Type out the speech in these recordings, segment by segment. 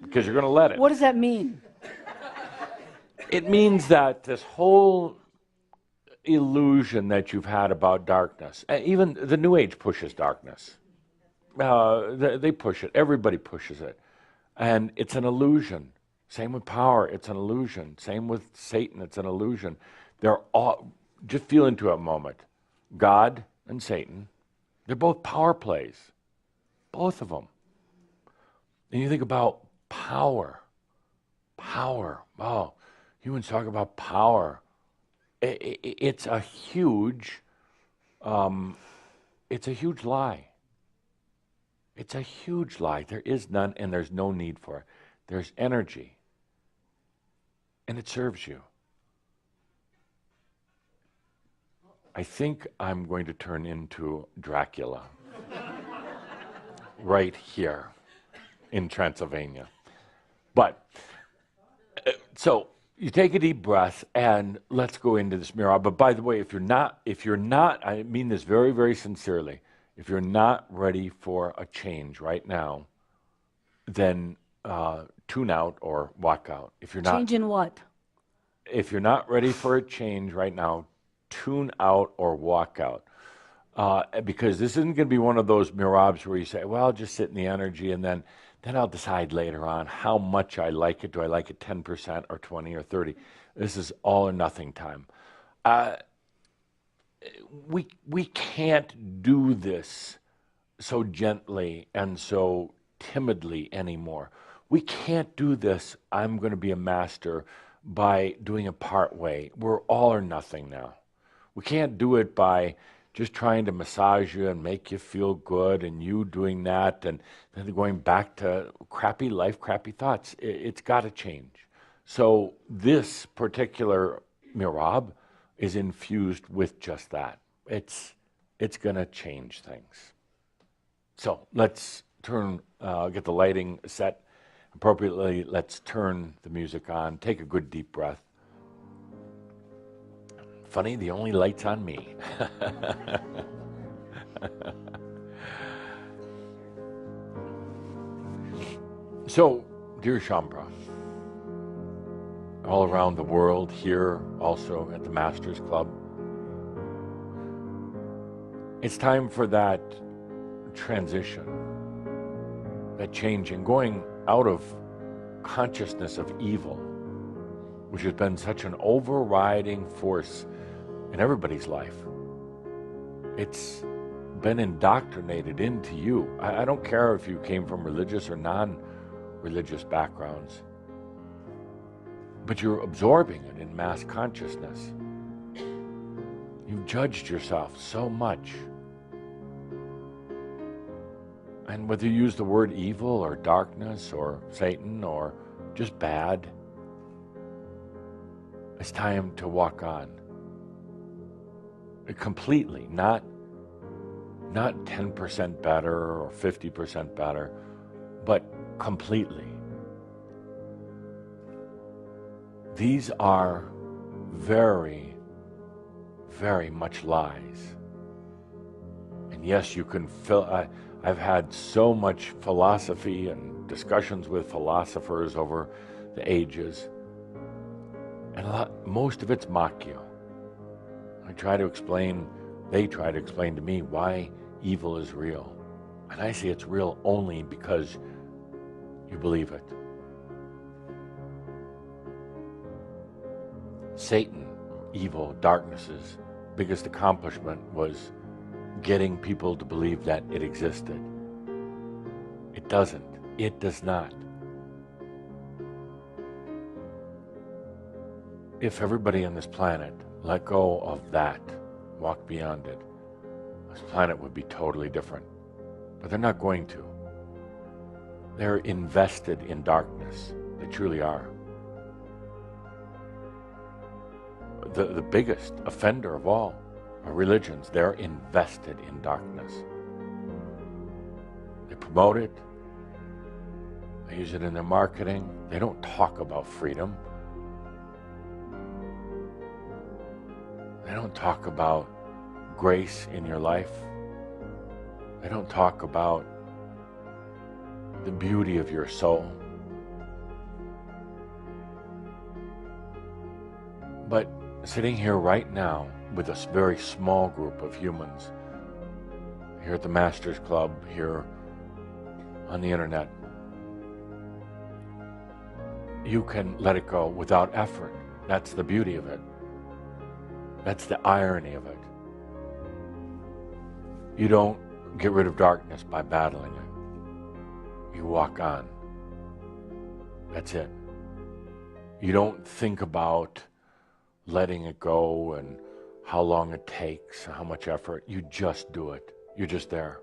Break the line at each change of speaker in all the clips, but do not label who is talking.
because you're going to let it.
What does that mean?
It means that this whole illusion that you've had about darkness, even the New Age pushes darkness. They push it. Everybody pushes it. And it's an illusion. Same with power, it's an illusion. Same with Satan, it's an illusion. They're all, just feel into it a moment. God and Satan, they're both power plays. Both of them. And you think about power. Power. Oh, humans talk about power. It's a huge lie. It's a huge lie. There is none, and there's no need for it. There's energy, and it serves you. I think I'm going to turn into Dracula right here in Transylvania. But, so you take a deep breath and let's go into this Merab. But by the way, if you're not, I mean this very, very sincerely, if you're not ready for a change right now, then tune out or walk out. If you're not,
change in what?
If you're not ready for a change right now, tune out or walk out. Because this isn't going to be one of those Merabs where you say, well, I'll just sit in the energy and then I'll decide later on how much I like it. Do I like it 10% or 20 or 30? This is all or nothing time. We can't do this so gently and so timidly anymore. We can't do this, I'm going to be a master, by doing it part way. We're all or nothing now. We can't do it by just trying to massage you and make you feel good and you doing that and then going back to crappy life, crappy thoughts. It's got to change. So this particular Merab is infused with just that. It's going to change things. So let's turn, get the lighting set appropriately. Let's turn the music on. Take a good deep breath. Funny, the only light's on me. So, dear Shambra, all around the world, here also at the Masters Club, it's time for that transition, that changing, going out of consciousness of evil, which has been such an overriding force in everybody's life. It's been indoctrinated into you. I don't care if you came from religious or non-religious backgrounds, but you're absorbing it in mass consciousness. You've judged yourself so much. And whether you use the word evil or darkness or Satan or just bad, it's time to walk on. Completely, not 10% better or 50% better, but completely. These are very, very much lies. And yes, you can fill, I've had so much philosophy and discussions with philosophers over the ages, and most of it's Makyo. They try to explain to me why evil is real. And I say it's real only because you believe it. Satan, evil, darkness's biggest accomplishment was getting people to believe that it existed. It doesn't. It does not. If everybody on this planet let go of that, walk beyond it, this planet would be totally different. But they're not going to. They're invested in darkness. They truly are. The biggest offender of all are religions. They're invested in darkness. They promote it. They use it in their marketing. They don't talk about freedom. They don't talk about grace in your life. They don't talk about the beauty of your soul. But sitting here right now with a very small group of humans, here at the Masters Club, here on the internet, you can let it go without effort. That's the beauty of it. That's the irony of it. You don't get rid of darkness by battling it. You walk on. That's it. You don't think about letting it go and how long it takes, how much effort. You just do it. You're just there.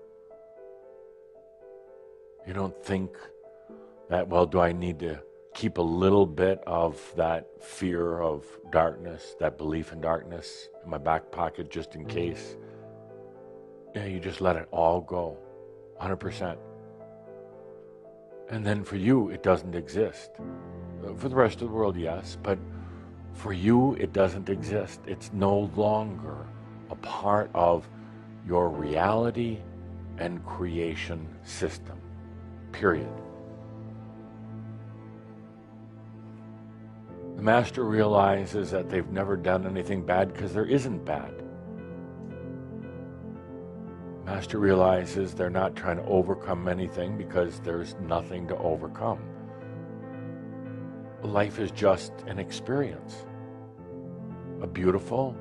You don't think that, well, do I need to keep a little bit of that fear of darkness, that belief in darkness in my back pocket just in case? Yeah, you just let it all go, 100%. And then for you, it doesn't exist. For the rest of the world, yes, but for you, it doesn't exist. It's no longer a part of your reality and creation system, period. The master realizes that they've never done anything bad because there isn't bad. Master realizes they're not trying to overcome anything because there's nothing to overcome. Life is just an experience, a beautiful,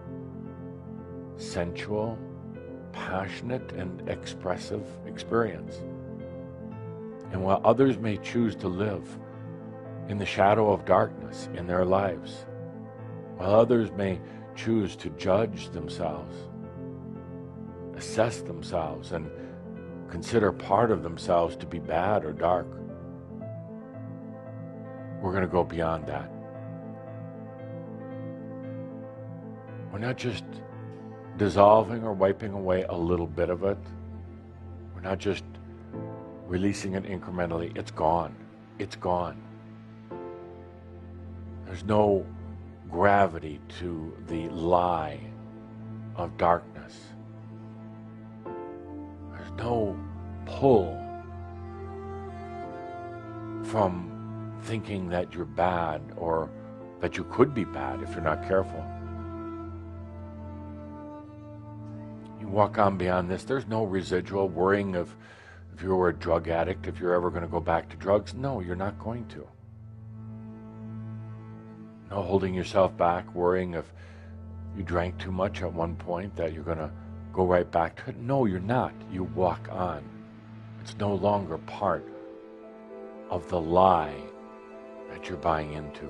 sensual, passionate, and expressive experience. And while others may choose to live in the shadow of darkness in their lives, while others may choose to judge themselves, assess themselves, and consider part of themselves to be bad or dark, we're going to go beyond that. We're not just dissolving or wiping away a little bit of it. We're not just releasing it incrementally. It's gone. It's gone. There's no gravity to the lie of darkness. There's no pull from thinking that you're bad or that you could be bad if you're not careful. You walk on beyond this. There's no residual worrying of if you were a drug addict, if you're ever going to go back to drugs. No, you're not going to. No holding yourself back, worrying if you drank too much at one point that you're going to go right back to it. No, you're not. You walk on. It's no longer part of the lie that you're buying into.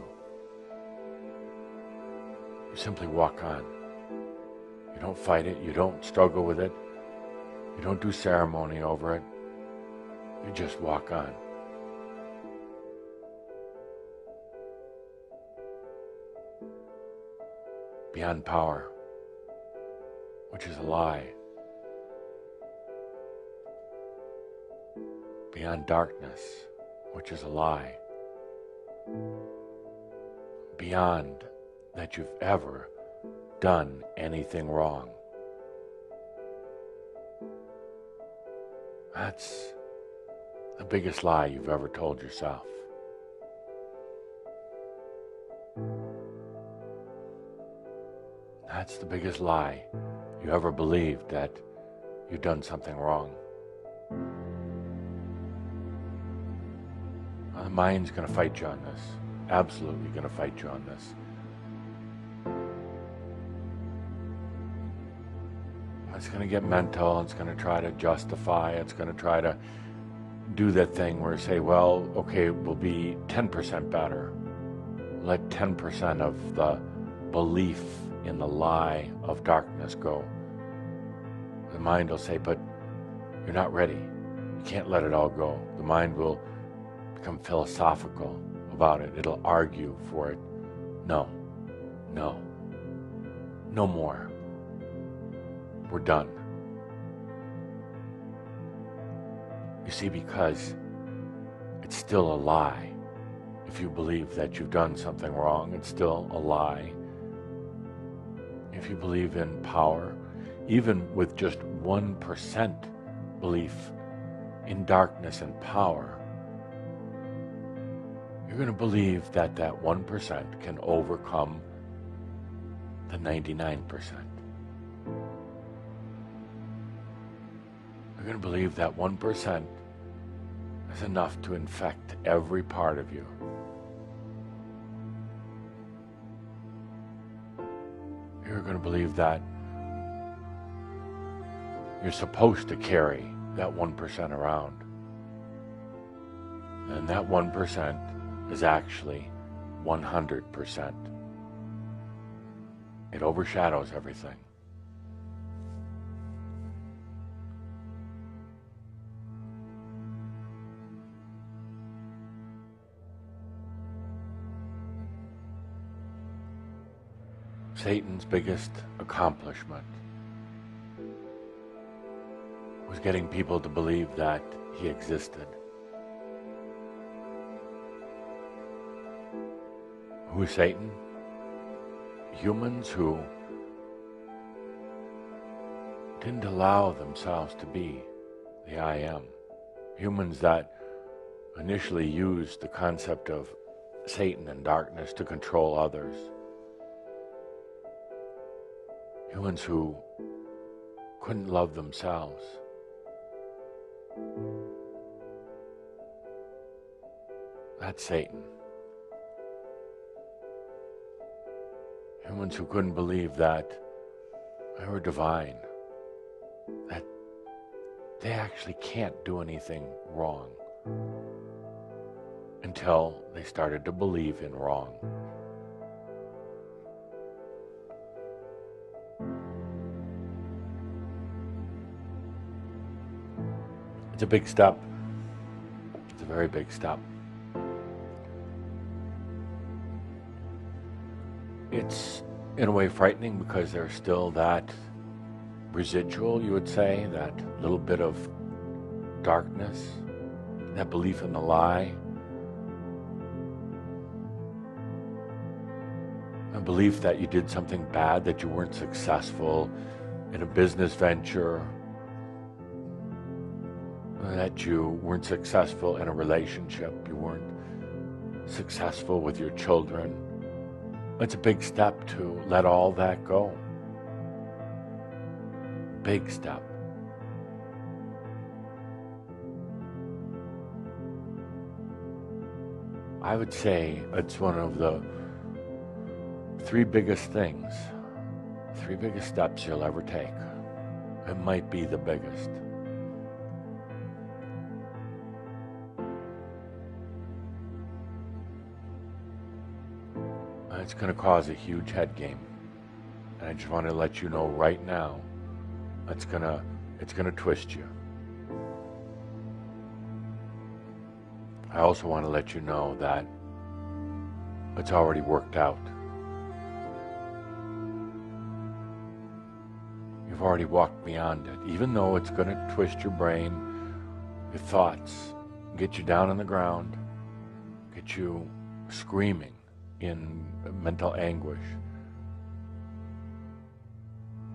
You simply walk on. You don't fight it. You don't struggle with it. You don't do ceremony over it. You just walk on. Beyond power, which is a lie. Beyond darkness, which is a lie. Beyond that you've ever done anything wrong. That's the biggest lie you've ever told yourself. That's the biggest lie you ever believed, that you've done something wrong. The mind's going to fight you on this. Absolutely going to fight you on this. It's going to get mental. It's going to try to justify. It's going to try to do that thing where you say, well, okay, we'll be 10% better. Let 10% of the belief in the lie of darkness go. The mind will say, but you're not ready. You can't let it all go. The mind will become philosophical about it. It'll argue for it. No, no, no more. We're done. You see, because it's still a lie. If you believe that you've done something wrong, it's still a lie. If you believe in power, even with just 1% belief in darkness and power, You're going to believe that that 1% can overcome the 99%. You're going to believe that 1% is enough to infect every part of you. You're going to believe that you're supposed to carry that 1% around. And that 1% is actually 100%. It overshadows everything. Satan's biggest accomplishment was getting people to believe that he existed. Who is Satan? Humans who didn't allow themselves to be the I am. Humans that initially used the concept of Satan and darkness to control others. Humans who couldn't love themselves. That's Satan. Humans who couldn't believe that they were divine, that they actually can't do anything wrong until they started to believe in wrong. It's a big step. It's a very big step. It's in a way frightening because there's still that residual, you would say, that little bit of darkness, that belief in the lie, a belief that you did something bad, that you weren't successful in a business venture, that you weren't successful in a relationship, you weren't successful with your children. It's a big step to let all that go. Big step. I would say it's one of the three biggest things, three biggest steps you'll ever take. It might be the biggest. It's going to cause a huge head game. And I just want to let you know right now, it's going to twist you. I also want to let you know that it's already worked out. You've already walked beyond it. Even though it's going to twist your brain, your thoughts, get you down on the ground, get you screaming in mental anguish.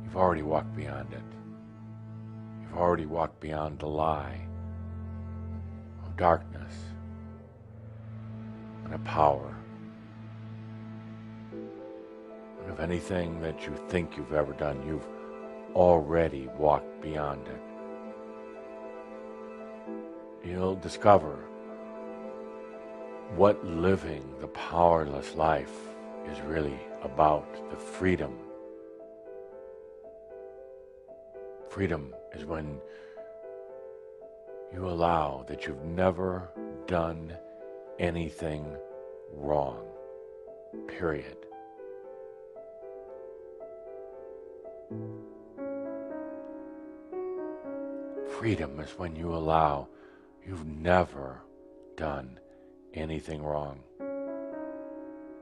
You've already walked beyond it. You've already walked beyond the lie of darkness and of power and of anything that you think you've ever done. You've already walked beyond it. You'll discover what living the powerless life is really about, the freedom. Freedom is when you allow that you've never done anything wrong, period. Freedom is when you allow you've never done anything wrong.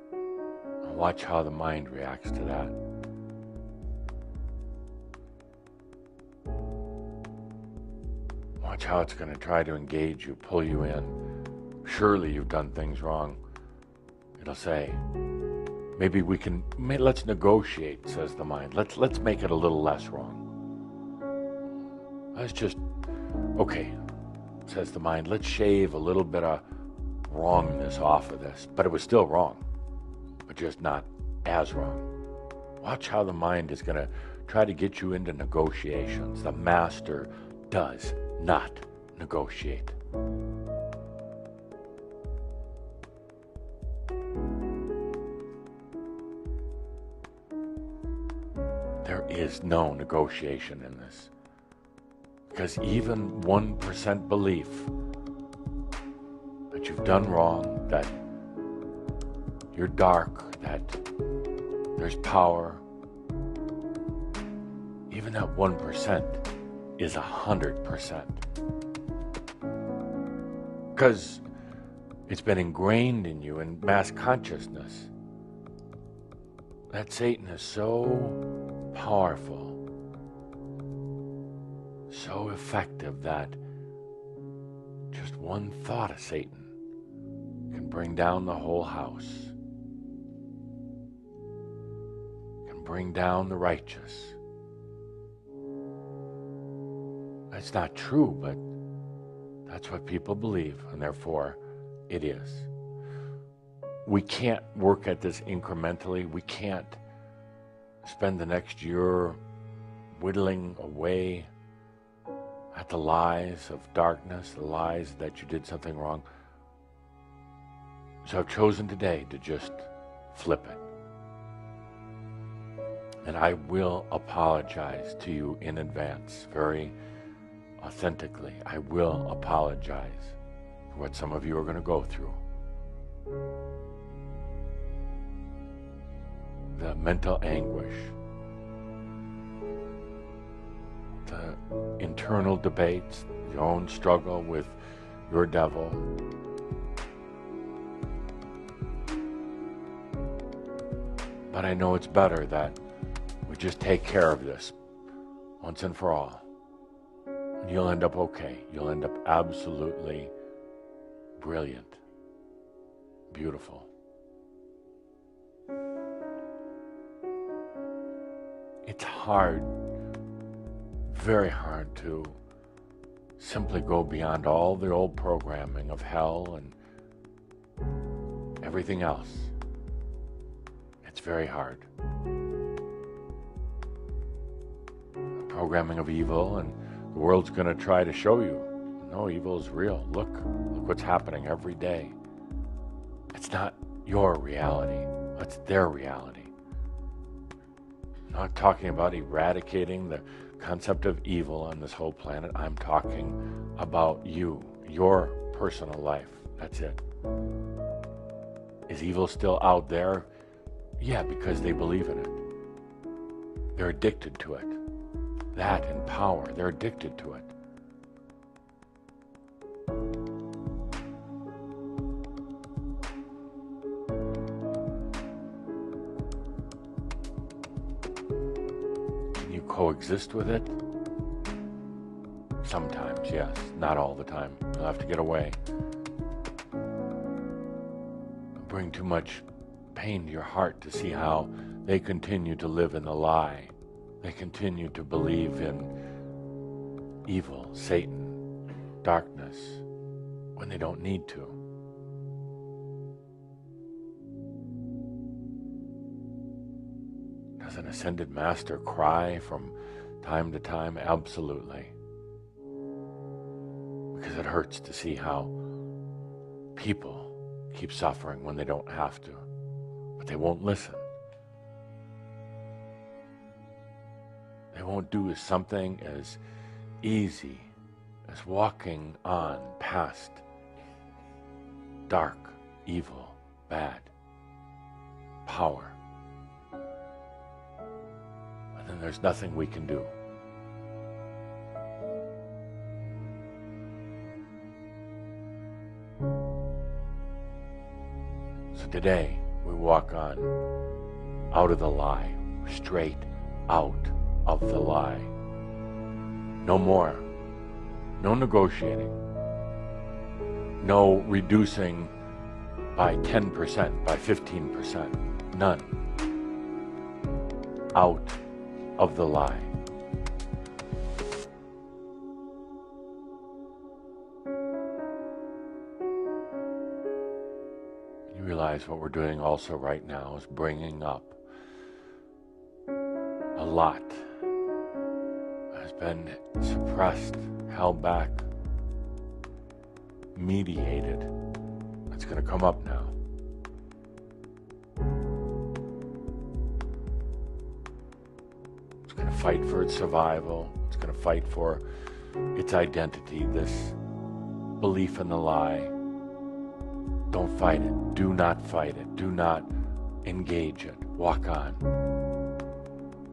And watch how the mind reacts to that. Watch how it's going to try to engage you, pull you in. Surely you've done things wrong. It'll say, maybe let's negotiate, says the mind. Let's make it a little less wrong. Okay, says the mind, let's shave a little bit of wrongness off of this, but it was still wrong, but just not as wrong. Watch how the mind is going to try to get you into negotiations. The master does not negotiate. There is no negotiation in this. Because even 1% belief that you've done wrong, that you're dark, that there's power, even that 1% is 100%. Because it's been ingrained in you in mass consciousness that Satan is so powerful, so effective, that just one thought of Satan can bring down the whole house, can bring down the righteous. That's not true, but that's what people believe, and therefore it is. We can't work at this incrementally. We can't spend the next year whittling away at the lies of darkness, the lies that you did something wrong. So I've chosen today to just flip it. And I will apologize to you in advance, very authentically. I will apologize for what some of you are going to go through. The mental anguish, the internal debates, your own struggle with your devil. But I know it's better that we just take care of this once and for all. And you'll end up okay. You'll end up absolutely brilliant, beautiful. It's hard, very hard to simply go beyond all the old programming of hell and everything else. It's very hard. The programming of evil, and the world's going to try to show you, no, evil is real. Look what's happening every day. It's not your reality, it's their reality. I'm not talking about eradicating the concept of evil on this whole planet. I'm talking about you, your personal life. That's it. Is evil still out there? Yeah, because they believe in it. They're addicted to it. That and power, they're addicted to it. Coexist with it? Sometimes, yes. Not all the time. You'll have to get away. Bring too much pain to your heart to see how they continue to live in the lie. They continue to believe in evil, Satan, darkness, when they don't need to. Does an ascended master cry from time to time? Absolutely. Because it hurts to see how people keep suffering when they don't have to, but they won't listen. They won't do something as easy as walking on past dark, evil, bad, power. And there's nothing we can do. So today we walk on out of the lie, straight out of the lie. No more. No negotiating. No reducing by 10%, by 15%. None. Out of the lie. You realize what we're doing also right now is bringing up a lot that has been suppressed, held back, mediated. It's going to come up now. It's going to fight for its survival. It's going to fight for its identity, this belief in the lie. Don't fight it. Do not fight it. Do not engage it. Walk on.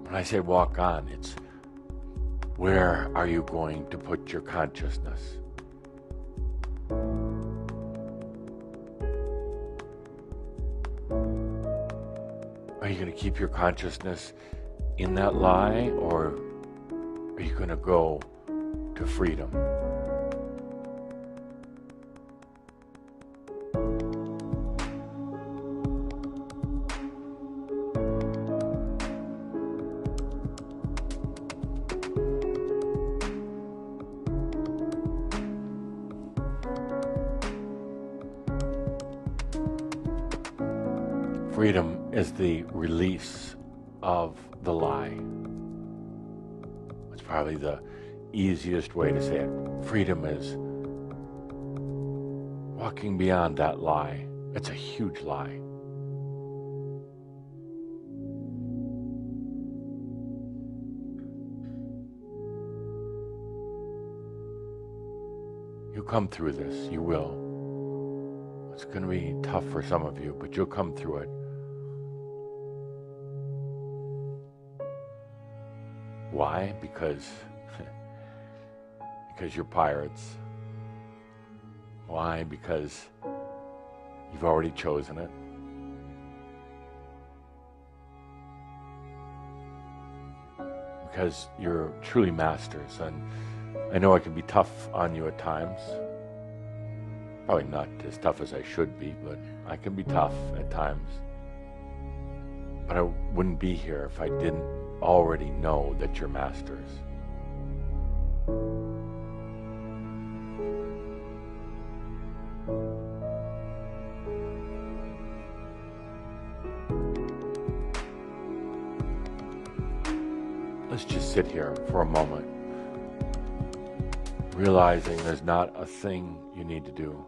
When I say walk on, it's where are you going to put your consciousness? Are you going to keep your consciousness in that lie, or are you going to go to freedom? Freedom is the release of the lie. It's probably the easiest way to say it. Freedom is walking beyond that lie. It's a huge lie. You come through this, you will. It's going to be tough for some of you, but you'll come through it. Why? Because you're pirates. Why? Because you've already chosen it. Because you're truly masters. And I know I can be tough on you at times. Probably not as tough as I should be, but I can be tough at times. But I wouldn't be here if I didn't already know that you're masters. Let's just sit here for a moment, realizing there's not a thing you need to do.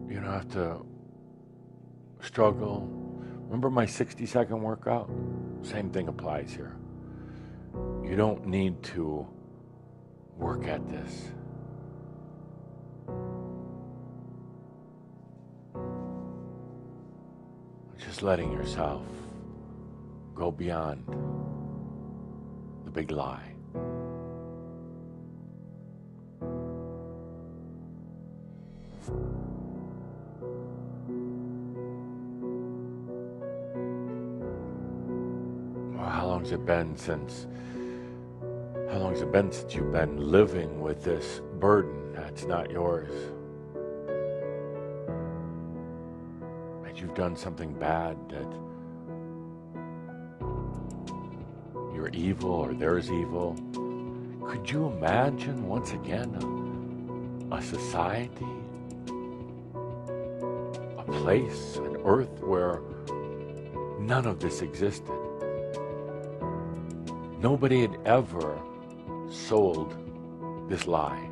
You don't have to struggle. Remember my 60-second workout? Same thing applies here. You don't need to work at this. Just letting yourself go beyond the big lie. How long has it been since you've been living with this burden that's not yours? That you've done something bad, that you're evil or there's evil? Could you imagine once again a society, a place, an earth where none of this existed? Nobody had ever sold this lie.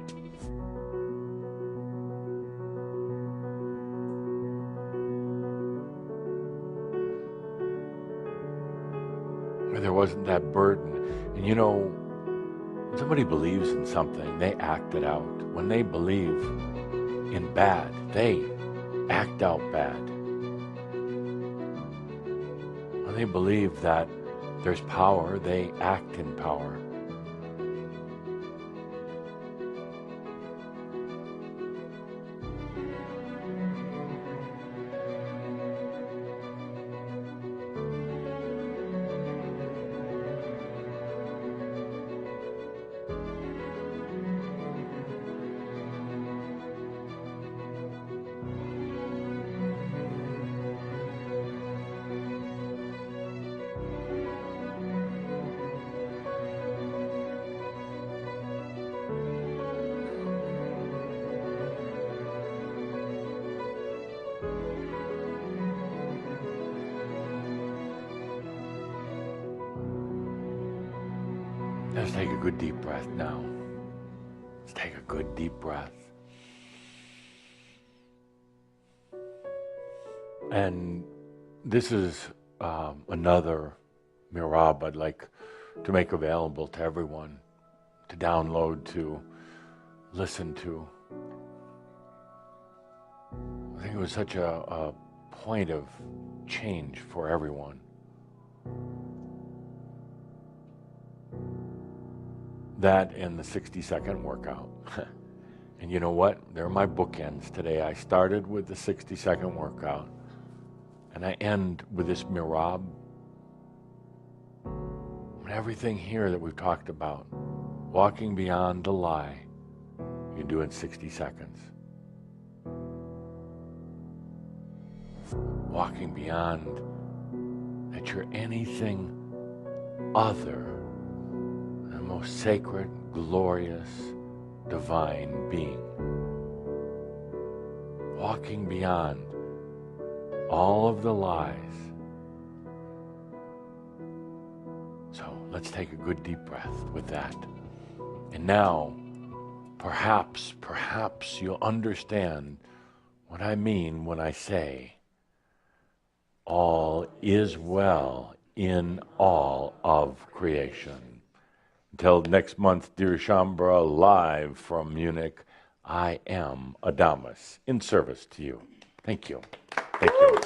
Where there wasn't that burden. And you know, when somebody believes in something, they act it out. When they believe in bad, they act out bad. When they believe that there's power, they act in power. Let's take a good deep breath now. Let's take a good deep breath. And this is another Merabh I'd like to make available to everyone, to download, to listen to. I think it was such a point of change for everyone. That and the 60-second workout. And you know what? They're my bookends today. I started with the 60-second workout, and I end with this Merabh. And everything here that we've talked about, walking beyond the lie, you can do it in 60 seconds. Walking beyond that you're anything other than the most sacred, glorious, divine being. Walking beyond all of the lies. So let's take a good deep breath with that. And now, perhaps you'll understand what I mean when I say, all is well in all of creation. Until next month, dear Shambra, live from Munich, I am Адамус, in service to you. Thank you. Thank you.